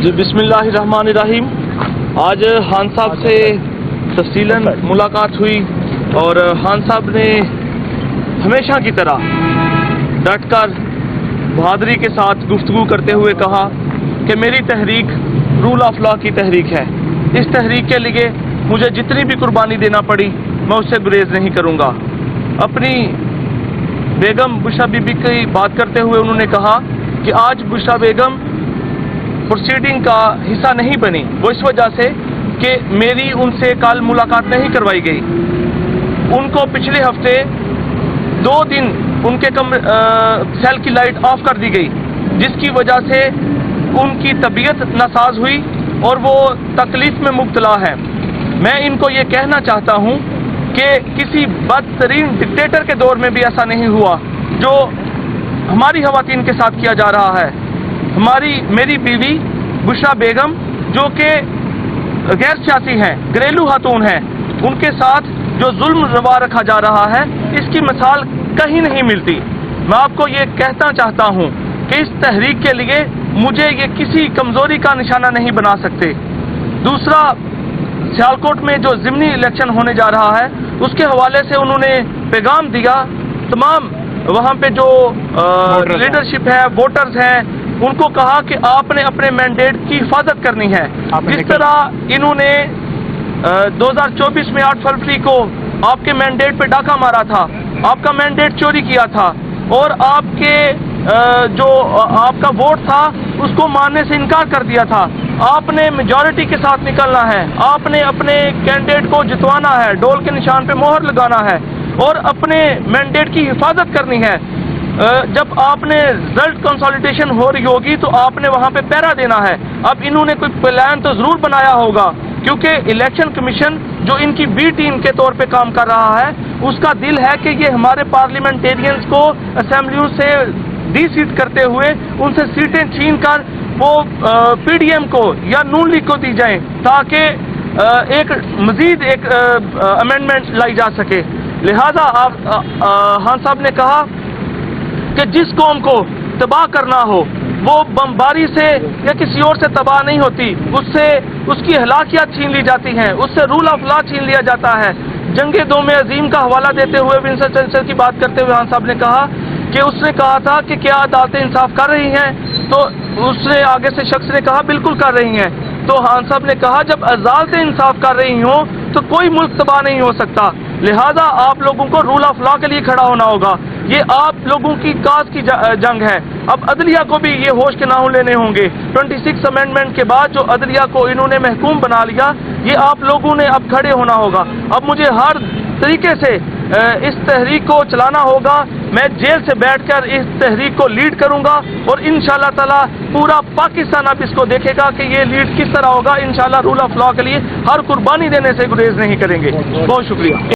جی بسم اللہ الرحمن الرحیم۔ آج خان صاحب سے تفصیلاً ملاقات ہوئی اور خان صاحب نے ہمیشہ کی طرح ڈٹ کر بہادری کے ساتھ گفتگو کرتے ہوئے کہا کہ میری تحریک رول آف لا کی تحریک ہے، اس تحریک کے لیے مجھے جتنی بھی قربانی دینا پڑی میں اس سے گریز نہیں کروں گا۔ اپنی بیگم بشرا بی بی کی بات کرتے ہوئے انہوں نے کہا کہ آج بشرا بیگم پروسیڈنگ کا حصہ نہیں بنی، وہ اس وجہ سے کہ میری ان سے کل ملاقات نہیں کروائی گئی۔ ان کو پچھلے ہفتے 2 دن ان کے سیل کی لائٹ آف کر دی گئی، جس کی وجہ سے ان کی طبیعت ناساز ہوئی اور وہ تکلیف میں مبتلا ہے۔ میں ان کو یہ کہنا چاہتا ہوں کہ کسی بدترین ڈکٹیٹر کے دور میں بھی ایسا نہیں ہوا جو ہماری خواتین کے ساتھ کیا جا رہا ہے۔ میری بیوی بشرا بیگم جو کہ غیر سیاسی ہیں، گھریلو خاتون ہیں، ان کے ساتھ جو ظلم روا رکھا جا رہا ہے اس کی مثال کہیں نہیں ملتی۔ میں آپ کو یہ کہنا چاہتا ہوں کہ اس تحریک کے لیے مجھے یہ کسی کمزوری کا نشانہ نہیں بنا سکتے۔ دوسرا، سیالکوٹ میں جو ضمنی الیکشن ہونے جا رہا ہے اس کے حوالے سے انہوں نے پیغام دیا تمام وہاں پہ جو لیڈرشپ ہے، ووٹرز ہیں، ان کو کہا کہ آپ نے اپنے مینڈیٹ کی حفاظت کرنی ہے۔ جس طرح انہوں نے 2024 میں 8 فروری کو آپ کے مینڈیٹ پہ ڈاکہ مارا تھا، آپ کا مینڈیٹ چوری کیا تھا اور آپ کے جو آپ کا ووٹ تھا اس کو ماننے سے انکار کر دیا تھا۔ آپ نے میجورٹی کے ساتھ نکلنا ہے، آپ نے اپنے کینڈیڈیٹ کو جتوانا ہے، ڈول کے نشان پہ مہر لگانا ہے اور اپنے مینڈیٹ کی حفاظت کرنی ہے۔ جب آپ نے رزلٹ کنسالیڈیشن ہو رہی ہوگی تو آپ نے وہاں پہ پہرا دینا ہے۔ اب انہوں نے کوئی پلان تو ضرور بنایا ہوگا، کیونکہ الیکشن کمیشن جو ان کی بی ٹیم کے طور پہ کام کر رہا ہے اس کا دل ہے کہ یہ ہمارے پارلیمنٹیرینز کو اسمبلیوں سے ڈی سیٹ کرتے ہوئے ان سے سیٹیں چھین کر وہ پی ڈی ایم کو یا نون لیگ کو دی جائیں تاکہ ایک مزید امینڈمنٹ لائی جا سکے۔ لہذا خان صاحب نے کہا کہ جس قوم کو تباہ کرنا ہو وہ بمباری سے یا کسی اور سے تباہ نہیں ہوتی، اس کی ہلاکیات چھین لی جاتی ہیں، اس سے رول آف لا چھین لیا جاتا ہے۔ جنگ دوم عظیم کا حوالہ دیتے ہوئے ونسٹن چرچل کی بات کرتے ہوئے خان صاحب نے کہا کہ اس نے کہا تھا کہ کیا عدالتیں انصاف کر رہی ہیں، تو اس نے آگے سے شخص نے کہا بالکل کر رہی ہیں۔ تو خان صاحب نے کہا جب عدالتیں انصاف کر رہی ہوں تو کوئی ملک تباہ نہیں ہو سکتا، لہذا آپ لوگوں کو رول آف لا کے لیے کھڑا ہونا ہوگا۔ یہ آپ لوگوں کی کاز کی جنگ ہے۔ اب عدلیہ کو بھی یہ ہوش کے ناخن لینے ہوں گے۔ 26 امینڈمنٹ کے بعد جو عدلیہ کو انہوں نے محکوم بنا لیا، یہ آپ لوگوں نے اب کھڑے ہونا ہوگا۔ اب مجھے ہر طریقے سے اس تحریک کو چلانا ہوگا۔ میں جیل سے بیٹھ کر اس تحریک کو لیڈ کروں گا اور انشاءاللہ تعالی پورا پاکستان اب اس کو دیکھے گا کہ یہ لیڈ کس طرح ہوگا۔ انشاءاللہ رول آف لا کے لیے ہر قربانی دینے سے گریز نہیں کریں گے۔ بہت شکریہ۔